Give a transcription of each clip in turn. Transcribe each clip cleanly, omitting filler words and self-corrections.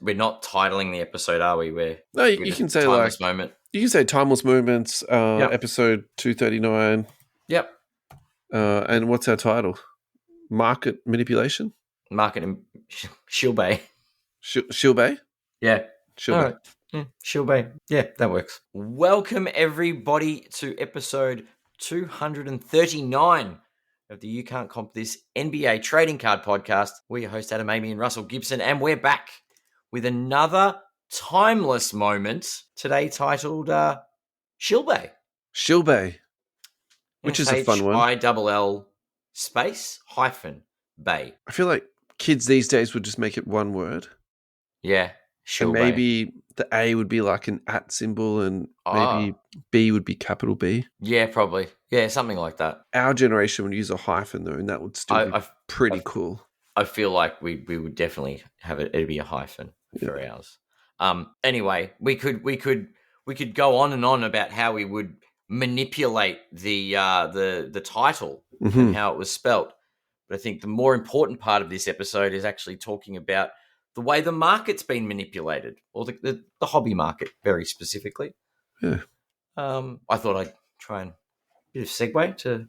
We're not titling the episode, are we? No, you can say timeless moment. You can say timeless moments. Yep. Episode 239. Yep. And what's our title? Market manipulation. Shill Bay. Shill Bay. Yeah. Shill Bay. Right. Yeah, Shill Bay. Yeah, that works. Welcome everybody to episode 239 of the You Can't Comp This NBA Trading Card Podcast. We're your hosts, Adam Amy and Russell Gibson, and we're back with another timeless moment today titled Shill Bay. Shill Bay, which is a fun one. SHILL space hyphen Bay. I feel like kids these days would just make it one word. Yeah, Shill and maybe the A would be like an @ symbol, and maybe B would be capital B. Yeah, probably. Yeah, something like that. Our generation would use a hyphen though, and that would still be pretty cool. I feel like we would definitely have it. It'd be a hyphen for ours. Anyway, we could go on and on about how we would manipulate the title and how it was spelt. But I think the more important part of this episode is actually talking about the way the market's been manipulated, or the hobby market very specifically. Yeah. I thought I'd try and bit of segue to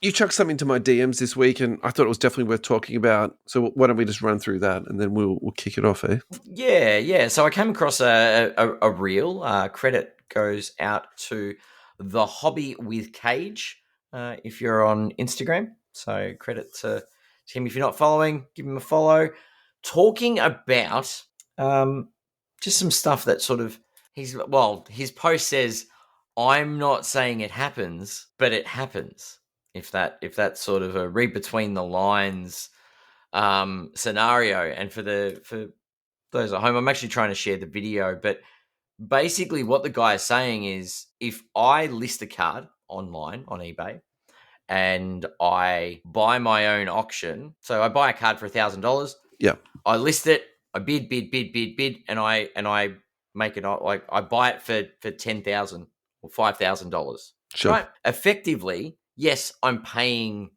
You chucked something to my DMs this week, and I thought it was definitely worth talking about. So why don't we just run through that, and then we'll kick it off, eh? Yeah. So I came across a reel. Credit goes out to the Hobby with Cage if you're on Instagram. So credit to him. If you're not following, give him a follow. Talking about just some stuff that sort of his post says, "I'm not saying it happens, but it happens." If that's sort of a read between the lines scenario, and for those at home, I'm actually trying to share the video, but basically what the guy is saying is, if I list a card online on eBay and I buy my own auction, so I buy a card for $1,000, I list it, I bid, and I make it like I buy it for $10,000 or $5,000, sure. Right? Effectively. Yes, I'm paying.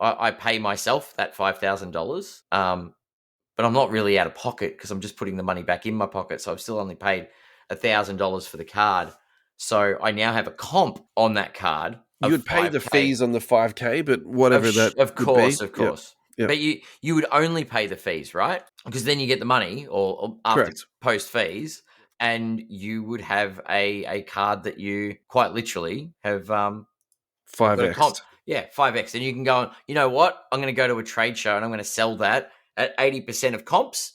I pay myself that $5,000, but I'm not really out of pocket because I'm just putting the money back in my pocket. So I've still only paid $1,000 for the card. So I now have a comp on that card. You would pay the fees on the 5K, but whatever of course. Yep. But you would only pay the fees, right? Because then you get the money or after post fees, and you would have a card that you quite literally have 5x. 5x. And you can go, you know what? I'm going to go to a trade show and I'm going to sell that at 80% of comps,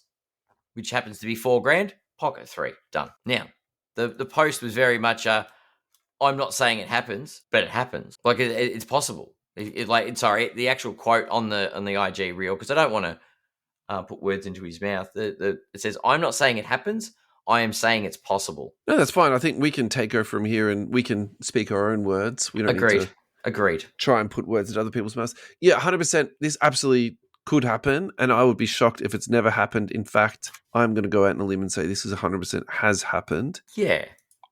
which happens to be $4,000, pocket 3, done. Now, the post was very much I'm not saying it happens, but it happens. Like it's possible. The actual quote on the IG reel, because I don't want to put words into his mouth. It says, "I'm not saying it happens. I am saying it's possible." No, that's fine. I think we can take over from here and we can speak our own words. We don't need to Agreed. Try and put words into other people's mouths. Yeah, 100%. This absolutely could happen, and I would be shocked if it's never happened. In fact, I'm going to go out on a limb and say this is 100% has happened. Yeah.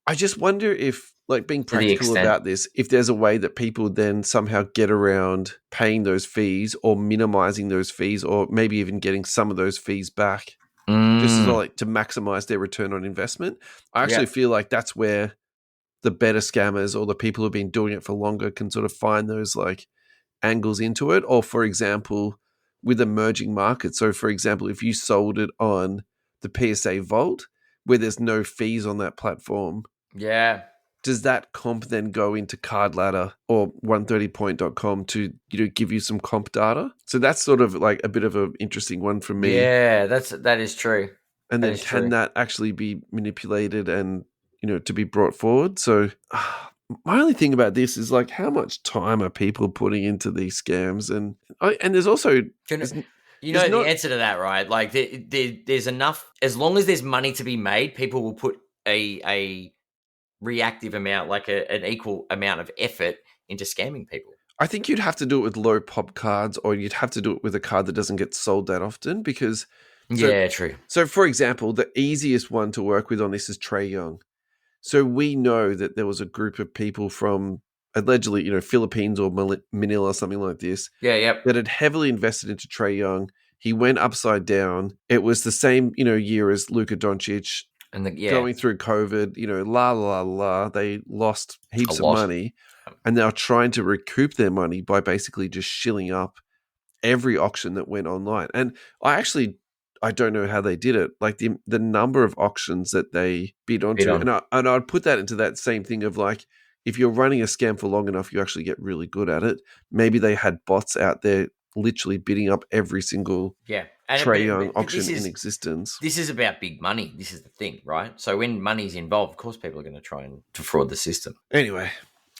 I just wonder if, like, being practical about this, if there's a way that people then somehow get around paying those fees or minimizing those fees, or maybe even getting some of those fees back, just to maximize their return on investment. I actually feel like that's where the better scammers or the people who've been doing it for longer can sort of find those like angles into it. Or for example, with emerging markets. So for example, if you sold it on the PSA Vault where there's no fees on that platform. Yeah. Does that comp then go into Card Ladder or 130point.com to give you some comp data? So that's sort of like a bit of an interesting one for me. Yeah, that is true. And then can that actually be manipulated and to be brought forward? So my only thing about this is like, how much time are people putting into these scams? And there's also the answer to that, right? Like there's enough, as long as there's money to be made, people will put a reactive amount, like an equal amount of effort into scamming people. I think you'd have to do it with low pop cards, or you'd have to do it with a card that doesn't get sold that often because. True. So for example, the easiest one to work with on this is Trae Young. So we know that there was a group of people from allegedly, Philippines or Manila, something like this, that had heavily invested into Trae Young. He went upside down. It was the same, year as Luka Doncic And going through COVID, la, la, la. They lost a heaps of lot. money, and they're trying to recoup their money by basically just shilling up every auction that went online. And I don't know how they did it. Like the number of auctions that they bid onto, and I'd put that into that same thing of like, if you're running a scam for long enough, you actually get really good at it. Maybe they had bots out there literally bidding up every single Trae Young auction in existence. This is about big money. This is the thing, right? So when money's involved, of course, people are going to try and defraud the system. Anyway,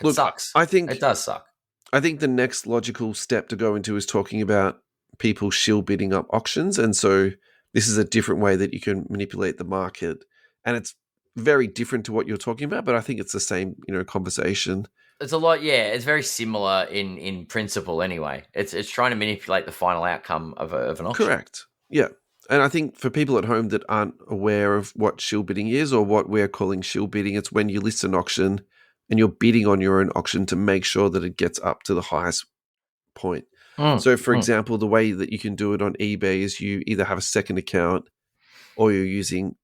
it sucks. I think it does suck. I think the next logical step to go into is talking about people shill bidding up auctions. And so this is a different way that you can manipulate the market. And it's very different to what you're talking about, but I think it's the same, conversation. It's a lot, yeah. It's very similar in principle anyway. It's trying to manipulate the final outcome of an auction. Correct. Yeah. And I think for people at home that aren't aware of what shill bidding is or what we're calling shill bidding, it's when you list an auction and you're bidding on your own auction to make sure that it gets up to the highest point. So, for example, the way that you can do it on eBay is you either have a second account or you're using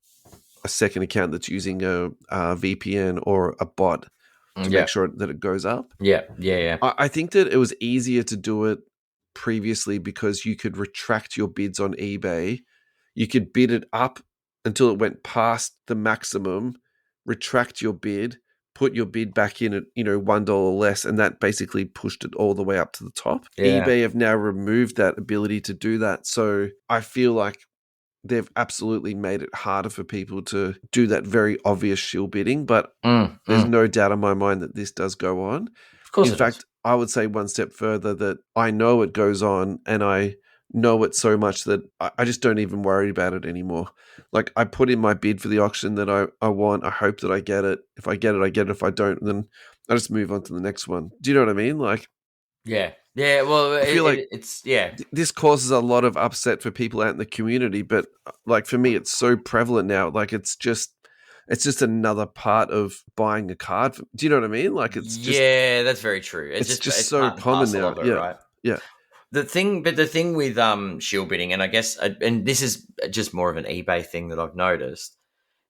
a second account that's using a VPN or a bot to make sure that it goes up. Yeah. I think that it was easier to do it previously because you could retract your bids on eBay. You could bid it up until it went past the maximum, retract your bid, put your bid back in at, $1 less, and that basically pushed it all the way up to the top. Yeah. eBay have now removed that ability to do that. So I feel like they've absolutely made it harder for people to do that very obvious shill bidding, but there's no doubt in my mind that this does go on. Of course in fact, I would say one step further that I know it goes on, and I know it so much that I just don't even worry about it anymore. Like, I put in my bid for the auction that I want. I hope that I get it. If I get it, I get it. If I don't, then I just move on to the next one. Do you know what I mean? Like, yeah. Well, I feel like it's this causes a lot of upset for people out in the community, but like for me, it's so prevalent now. Like, it's just another part of buying a card. Do you know what I mean? Like, it's just that's very true. It's just so common now. It, right? Yeah. The thing with shill bidding, and I guess, and this is just more of an eBay thing that I've noticed,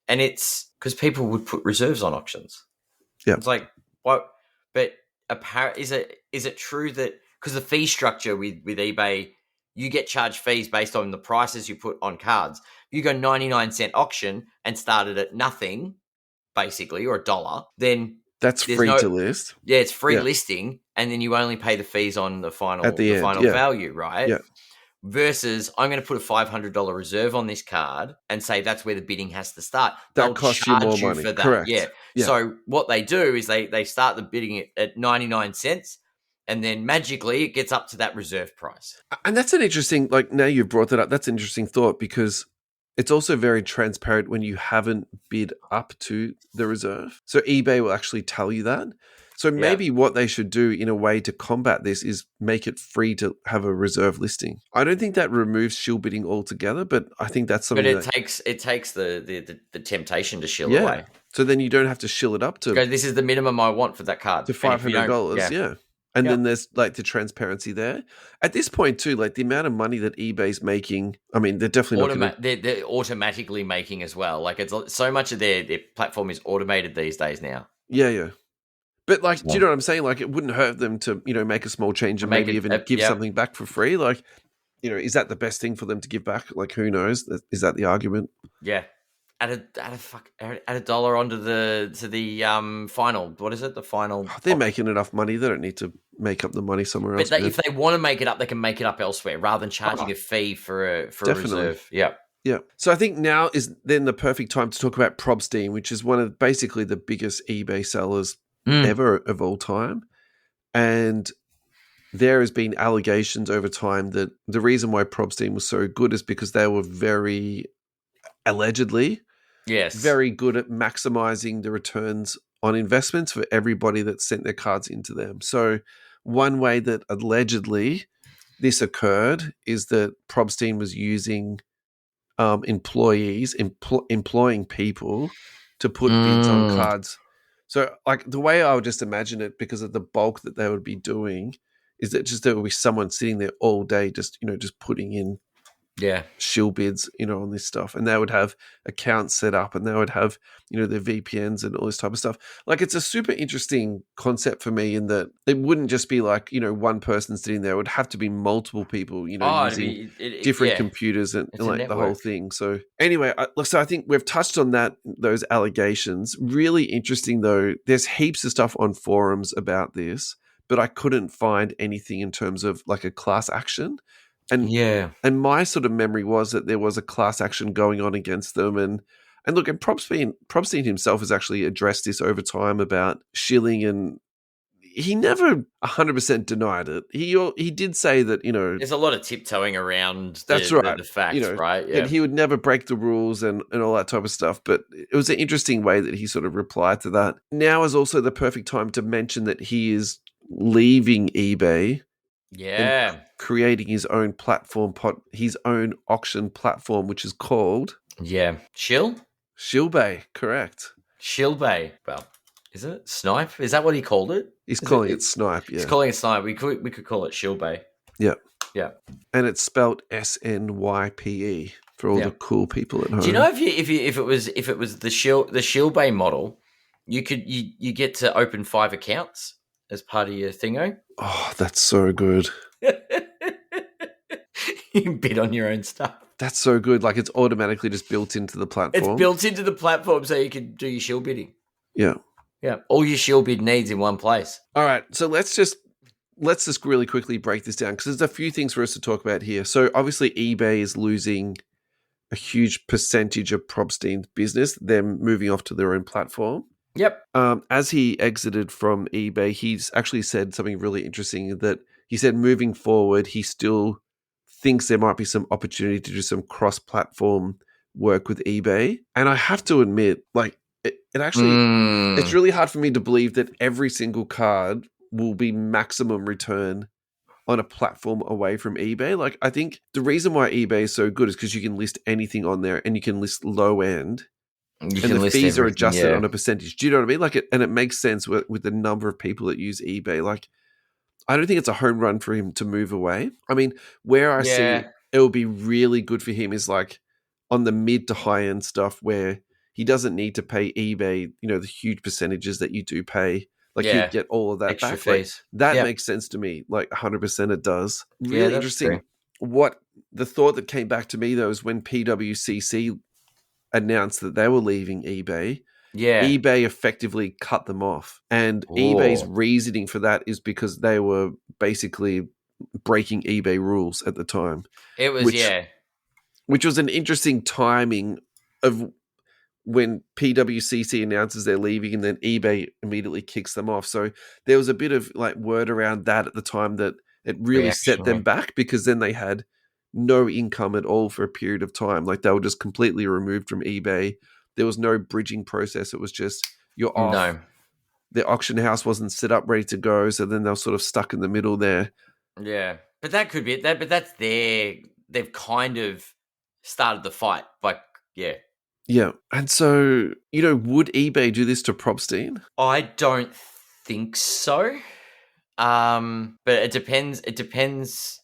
and it's because people would put reserves on auctions. Yeah, it's like what? But is it true that because the fee structure with eBay, you get charged fees based on the prices you put on cards. You go 99-cent auction and started at nothing, basically, or $1, then that's free to list. Yeah, it's free listing, and then you only pay the fees on the final value, right? Yeah. Versus, I'm going to put a $500 reserve on this card and say that's where the bidding has to start. That costs you more money. For that. Correct. Yeah. So what they do is they start the bidding at 99 cents, and then magically it gets up to that reserve price. And that's an interesting, like, now you've brought that up, that's an interesting thought, because it's also very transparent when you haven't bid up to the reserve. So eBay will actually tell you that. So maybe what they should do in a way to combat this is make it free to have a reserve listing. I don't think that removes shill bidding altogether, but I think that's something. But it takes the temptation to shill away. So then you don't have to shill it up to. Go, this is the minimum I want for that card. To $500. Yeah. And then there's like the transparency there. At this point too, like the amount of money that eBay's making, I mean, they're definitely not they're automatically making as well. Like, it's so much of their platform is automated these days now. Yeah. But like, do you know what I'm saying? Like, it wouldn't hurt them to, make a small change and maybe even give something back for free. Like, is that the best thing for them to give back? Like, who knows? Is that the argument? Yeah. Add $1 onto the final. What is it? The final. They're making enough money. They don't need to make up the money somewhere else. But if they want to make it up, they can make it up elsewhere rather than charging a fee for a reserve. Yeah. Yeah. So I think now is then the perfect time to talk about Probstein, which is one of basically the biggest eBay sellers ever of all time. And there has been allegations over time that the reason why Probstein was so good is because they were very allegedly very good at maximizing the returns on investments for everybody that sent their cards into them. So one way that allegedly this occurred is that Probstein was using employing people to put bids on cards. So like the way I would just imagine it, because of the bulk that they would be doing, is that just there would be someone sitting there all day just putting in Yeah. shill bids, on this stuff, and they would have accounts set up, and they would have, their VPNs and all this type of stuff. Like, it's a super interesting concept for me in that it wouldn't just be like, one person sitting there. It would have to be multiple people, using different computers and like the whole thing. So anyway, so I think we've touched on those allegations. Really interesting though. There's heaps of stuff on forums about this, but I couldn't find anything in terms of like a class action. And my sort of memory was that there was a class action going on against them. And look, and Probstein himself has actually addressed this over time about shilling, and he never 100% denied it. He did say that, there's a lot of tiptoeing around that's right. The facts, right? Yeah. And he would never break the rules and all that type of stuff. But it was an interesting way that he sort of replied to that. Now is also the perfect time to mention that he is leaving eBay. Yeah. And creating his own platform, his own auction platform, which is called Shill? Shillbay, correct. Shillbay. Well, is it Snipe? Is that what he called it? He's calling it Snipe, yeah. He's calling it Snipe. We could call it Shillbay. Yeah. Yeah. And it's spelled SNYPE for all the cool people at home. Do you know if it was the Shillbay model, you get to open 5 accounts as part of your thingo? Oh, that's so good. You can bid on your own stuff. That's so good. Like, it's automatically just built into the platform. It's built into the platform so you can do your shill bidding. Yeah. Yeah. All your shill bid needs in one place. All right. So let's just really quickly break this down, because there's a few things for us to talk about here. So obviously eBay is losing a huge percentage of Probstein's business, them moving off to their own platform. Yep. As he exited from eBay, he's actually said something really interesting, that he said moving forward, he still thinks there might be some opportunity to do some cross-platform work with eBay. And I have to admit, like, it actually, it's really hard for me to believe that every single card will be maximum return on a platform away from eBay. Like, I think the reason why eBay is so good is because you can list anything on there, and you can list low end. And the fees are adjusted on a percentage. Do you know what I mean? Like, and it makes sense with the number of people that use eBay. Like, I don't think it's a home run for him to move away. I mean, where I see it will be really good for him is like on the mid to high end stuff, where he doesn't need to pay eBay, the huge percentages that you do pay. Like, you get all of that extra back. Fees. Like, that makes sense to me. Like, 100% it does. Really interesting. True. What the thought that came back to me though is when PWCC announced that they were leaving eBay. Yeah. eBay effectively cut them off. And eBay's reasoning for that is because they were basically breaking eBay rules at the time. It was, Which was an interesting timing of when PWCC announces they're leaving and then eBay immediately kicks them off. So there was a bit of like word around that at the time that it really set them back, because then they had no income at all for a period of time. Like, they were just completely removed from eBay. There was no bridging process. It was just, you're off. No. The auction house wasn't set up, ready to go. So then they were sort of stuck in the middle there. Yeah. But that could be it. But that's they've kind of started the fight. Yeah. And so, would eBay do this to Probstein? I don't think so. But it depends. It depends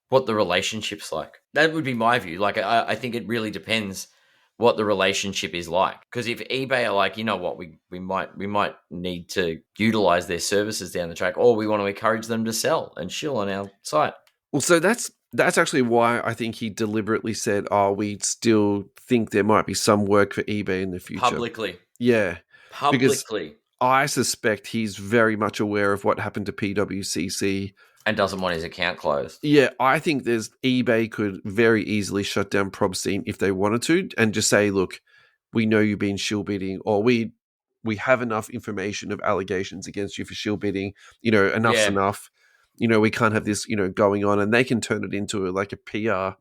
what the relationship's like. That would be my view. Like, I think it really depends what the relationship is like. Because if eBay are like, you know what, we might need to utilize their services down the track, or we want to encourage them to sell and shill on our site. Well, so that's actually why I think he deliberately said, we still think there might be some work for eBay in the future. Publicly. Yeah. Publicly. Because I suspect he's very much aware of what happened to PWCC. And doesn't want his account closed. Yeah, I think eBay could very easily shut down Probstein if they wanted to, and just say, look, we know you've been shill bidding, or we have enough information of allegations against you for shill bidding. Enough's enough. We can't have this, going on, and they can turn it into a PR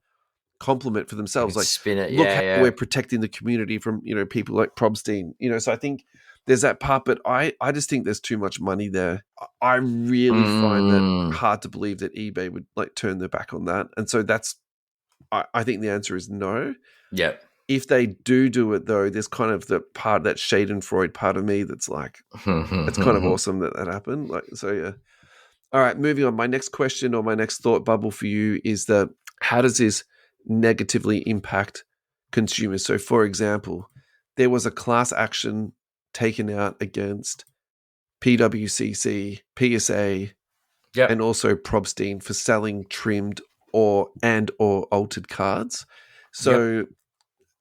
compliment for themselves. Like, spin it. Look, we're protecting the community from, people like Probstein. So I think there's that part, but I just think there's too much money there. I really find that hard to believe that eBay would like turn their back on that. And so I think the answer is no. Yeah. If they do it though, there's kind of the part, that Schadenfreude part of me that's like, it's kind of awesome that happened. Like, so yeah. All right, moving on. My next question, or my next thought bubble for you, is that how does this negatively impact consumers. So, for example, there was a class action taken out against PWCC, PSA, and also Probstein for selling trimmed or altered cards. So,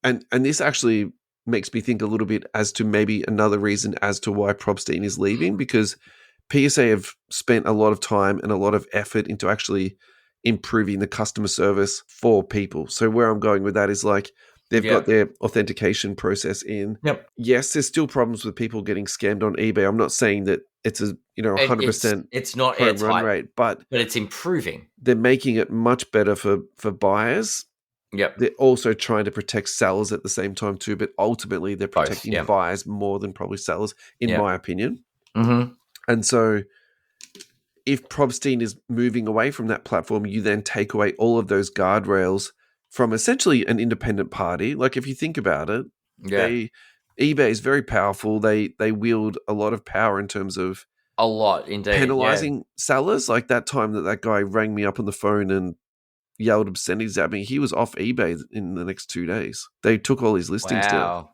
and this actually makes me think a little bit as to maybe another reason as to why Probstein is leaving, because PSA have spent a lot of time and a lot of effort into actually improving the customer service for people. So where I'm going with that is like they've got their authentication process in. Yes, there's still problems with people getting scammed on eBay. I'm not saying that it's a 100% it's not home run rate, but it's improving. They're making it much better for buyers. They're also trying to protect sellers at the same time too, but ultimately they're protecting buyers more than probably sellers, in my opinion. Mm-hmm. And so if Probstein is moving away from that platform, you then take away all of those guardrails from essentially an independent party. Like if you think about it, eBay is very powerful. They wield a lot of power in terms of a lot, indeed, penalizing sellers. Like that time that guy rang me up on the phone and yelled obscenities at me, he was off eBay in the next 2 days. They took all his listings down.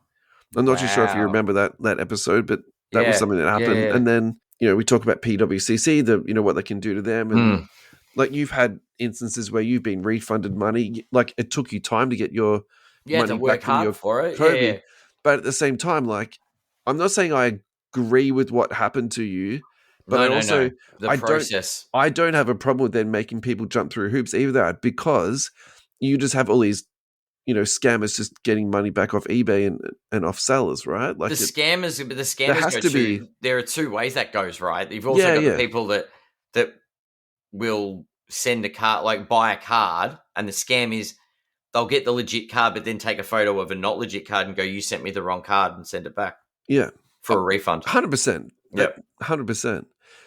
I'm not too sure if you remember that episode, but that was something that happened. And then, we talk about PWCC, what they can do to them. And like you've had instances where you've been refunded money. Like it took you time to get your money back from your for it. Kobe. But at the same time, like I'm not saying I agree with what happened to you, but the process. I don't have a problem with them making people jump through hoops either, because you just have all these scammers just getting money back off eBay and off sellers, right? Like the scammers there are two ways that goes, right? You've also got the people that will send a card, like buy a card, and the scam is they'll get the legit card, but then take a photo of a not legit card and go, "You sent me the wrong card," and send it back. Yeah, for a refund. 100%. Yep, 100%.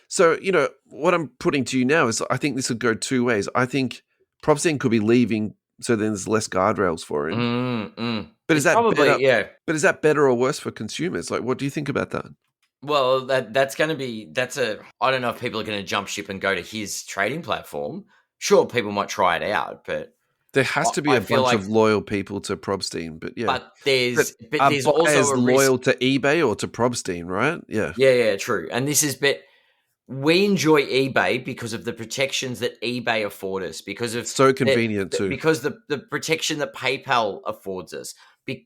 So what I'm putting to you now is I think this would go two ways. I think Probstein could be leaving, so then there's less guardrails for him. But is that better? But is that better or worse for consumers? Like, what do you think about that? Well, I don't know if people are going to jump ship and go to his trading platform. Sure, people might try it out, but there has to be a bunch of loyal people to Probstein. But yeah, but there's also a loyal to eBay or to Probstein, right? Yeah, true. And this is we enjoy eBay because of the protections that eBay afford us, because of so convenient too, because the protection that PayPal affords us, and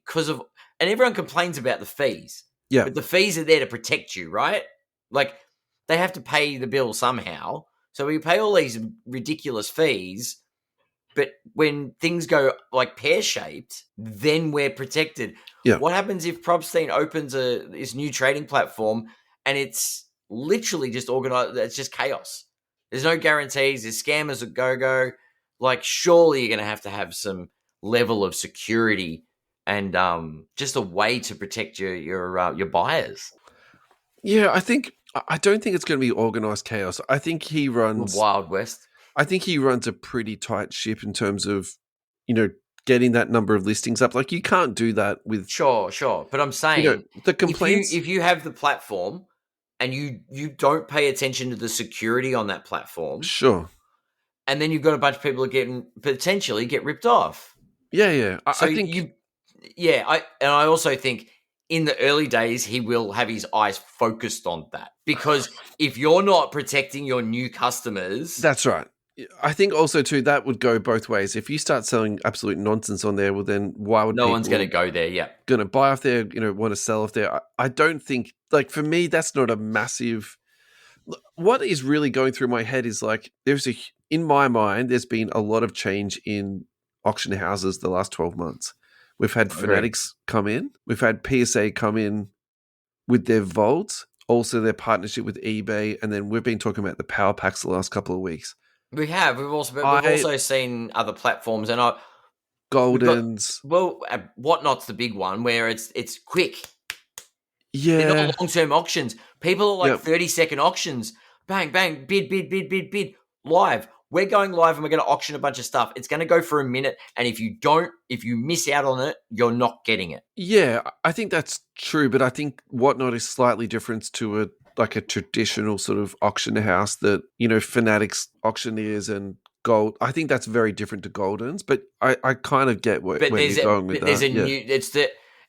everyone complains about the fees. Yeah, but the fees are there to protect you, right? Like they have to pay the bill somehow, so we pay all these ridiculous fees. But when things go like pear-shaped, then we're protected. Yeah. What happens if Probstein opens this new trading platform and it's literally just organized? It's just chaos. There's no guarantees. There's scammers at go-go. Like, surely you're going to have some level of security and just a way to protect your buyers. Yeah, I don't think it's going to be organized chaos. I think he runs the Wild West. I think he runs a pretty tight ship in terms of, getting that number of listings up. Like you can't do that with sure. But I'm saying the complaints. If you have the platform and you don't pay attention to the security on that platform, sure, and then you've got a bunch of people that potentially get ripped off. Yeah. I think I also think in the early days he will have his eyes focused on that, because if you're not protecting your new customers, that's right. I think also too that would go both ways. If you start selling absolute nonsense on there, well then why would no one's going to go there? Yeah, going to buy off there, want to sell off there. I don't think, like for me, that's not a massive. What is really going through my head is like in my mind, there's been a lot of change in auction houses the last 12 months. We've had Fanatics come in, we've had PSA come in with their vaults, also their partnership with eBay, and then we've been talking about the power packs the last couple of weeks. We have. We've also seen other platforms, and Goldens. Whatnot's the big one where it's quick. Yeah, they're not long-term auctions. People are like 30-second auctions. Bang, bang, bid, live. We're going live and we're going to auction a bunch of stuff. It's going to go for a minute, and if you miss out on it, you're not getting it. Yeah, I think that's true, but I think Whatnot is slightly different to a traditional sort of auction house that, Fanatics auctioneers and gold. I think that's very different to Golden's, but I kind of get where you're going with there's that. a new.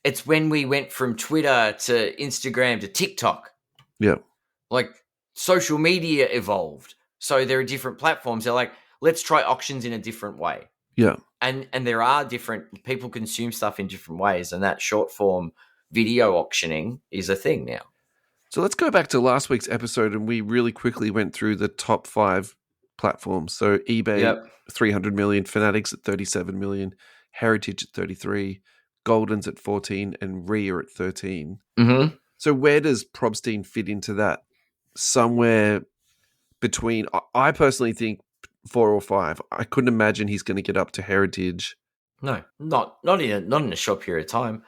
It's when we went from Twitter to Instagram to TikTok. Yeah. Like social media evolved, so there are different platforms. They're like, let's try auctions in a different way. Yeah. And there are different people consume stuff in different ways, and that short form video auctioning is a thing now. So let's go back to last week's episode, and we really quickly went through the top 5 platforms. So eBay, 300 million, Fanatics at 37 million, Heritage at 33, Golden's at 14, and Rhea at 13. Mm-hmm. So where does Probstein fit into that? Somewhere between, I personally think 4 or 5. I couldn't imagine he's going to get up to Heritage. No, not in a short period of time.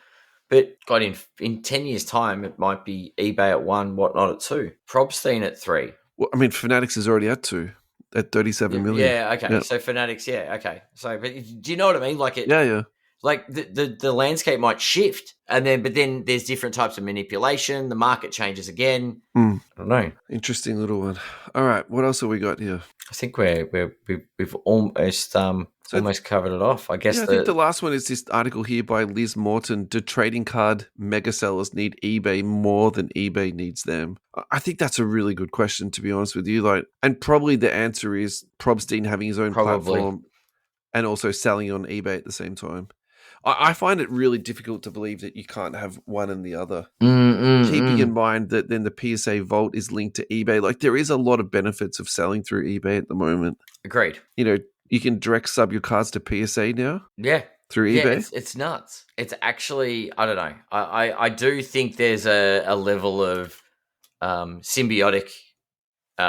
But God, in 10 years' time, it might be eBay at 1, Whatnot at 2, Probstein at 3. Well, I mean, Fanatics is already at 2, at 37 million. Yeah, okay. Yeah. So Fanatics, yeah, okay. So, but do you know what I mean? Like yeah. Like the landscape might shift, but then there's different types of manipulation. The market changes again. I don't know. Interesting little one. All right, what else have we got here? I think we've almost almost covered it off. I guess. Yeah, I think the last one is this article here by Liz Morton. Do trading card mega sellers need eBay more than eBay needs them? I think that's a really good question, to be honest with you. And probably the answer is Probstein having his own platform and also selling on eBay at the same time. I find it really difficult to believe that you can't have one and the other. Keeping in mind that then the PSA Vault is linked to eBay. Like, there is a lot of benefits of selling through eBay at the moment. Agreed. You know, you can direct sub your cards to PSA now. Yeah. Through eBay. Yeah, it's nuts. It's actually, I don't know. I do think there's a level of symbiotic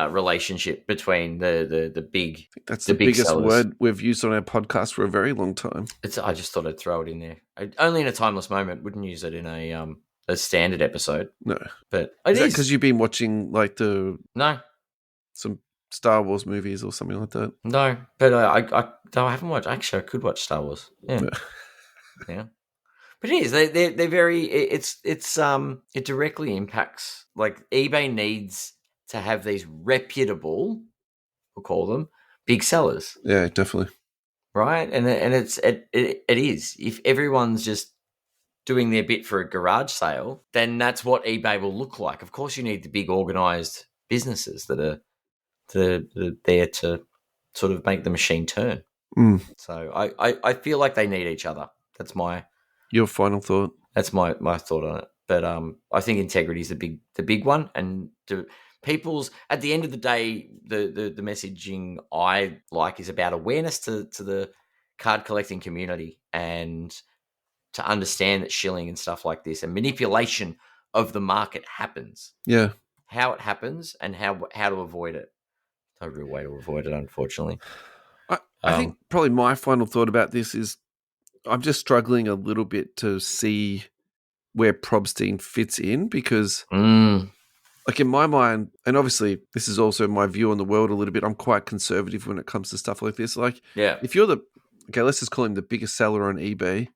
relationship between the big. That's the biggest sellers. word we've used on our podcast for a very long time. I just thought I'd throw it in there. Only in a timeless moment. Wouldn't use it in a standard episode. No, but is that because you've been watching like some Star Wars movies or something like that? No, but I haven't watched. Actually, I could watch Star Wars. Yeah, yeah. But it is. They're very. It directly impacts. Like, eBay needs to have these reputable, we'll call them, big sellers. Yeah, definitely. Right, and it is. If everyone's just doing their bit for a garage sale, then that's what eBay will look like. Of course, you need the big organized businesses that are there to sort of make the machine turn. So I feel like they need each other. That's your final thought. That's my thought on it. But I think integrity is the big one, and people's, at the end of the day, the messaging I like is about awareness to the card collecting community, and to understand that shilling and stuff like this and manipulation of the market happens. Yeah. How it happens and how to avoid it. No real way to avoid it, unfortunately. I think probably my final thought about this is I'm just struggling a little bit to see where Probstein fits in, because like, in my mind, and obviously this is also my view on the world a little bit, I'm quite conservative when it comes to stuff like this. Like, if you're let's just call him the biggest seller on eBay,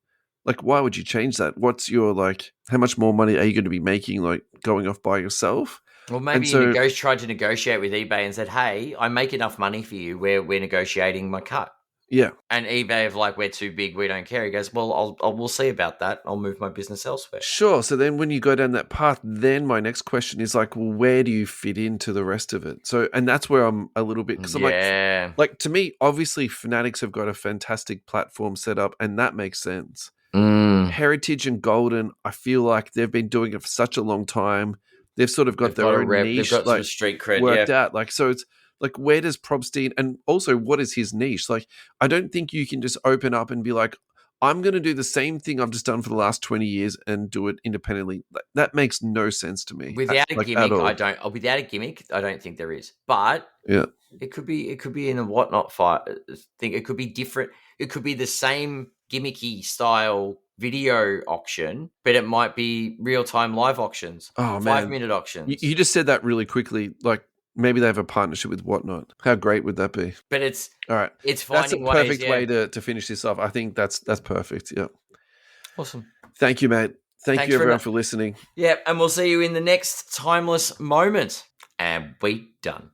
like, why would you change that? What's your, like, how much more money are you going to be making, like, going off by yourself? Well, maybe you tried to negotiate with eBay and said, hey, I make enough money for you, we're negotiating my cut. Yeah. And eBay of like, we're too big, we don't care. He goes, well, we'll see about that. I'll move my business elsewhere. Sure. So then when you go down that path, then my next question is like, well, where do you fit into the rest of it? So, and that's where I'm a little bit, because I'm like, to me, obviously Fanatics have got a fantastic platform set up, and that makes sense. Heritage and Golden, I feel like they've been doing it for such a long time. They've sort of got their own niche, they've got like street cred worked out. Like, so it's like, where does Probstein, and also what is his niche? Like, I don't think you can just open up and be like, I'm going to do the same thing I've just done for the last 20 years and do it independently. That makes no sense to me. Without a gimmick, Without a gimmick, I don't think there is. But it could be in a whatnot fight thing. It could be different. It could be the same gimmicky style video auction, but it might be real-time live auctions. Oh, 5-minute auctions. You just said that really quickly. Like, maybe they have a partnership with Whatnot. How great would that be? But it's all right. It's finding that's a perfect way to finish this off. I think that's perfect. Yeah. Awesome. Thank you, mate. Thanks you everyone for listening. Yeah, and we'll see you in the next timeless moment. And we done.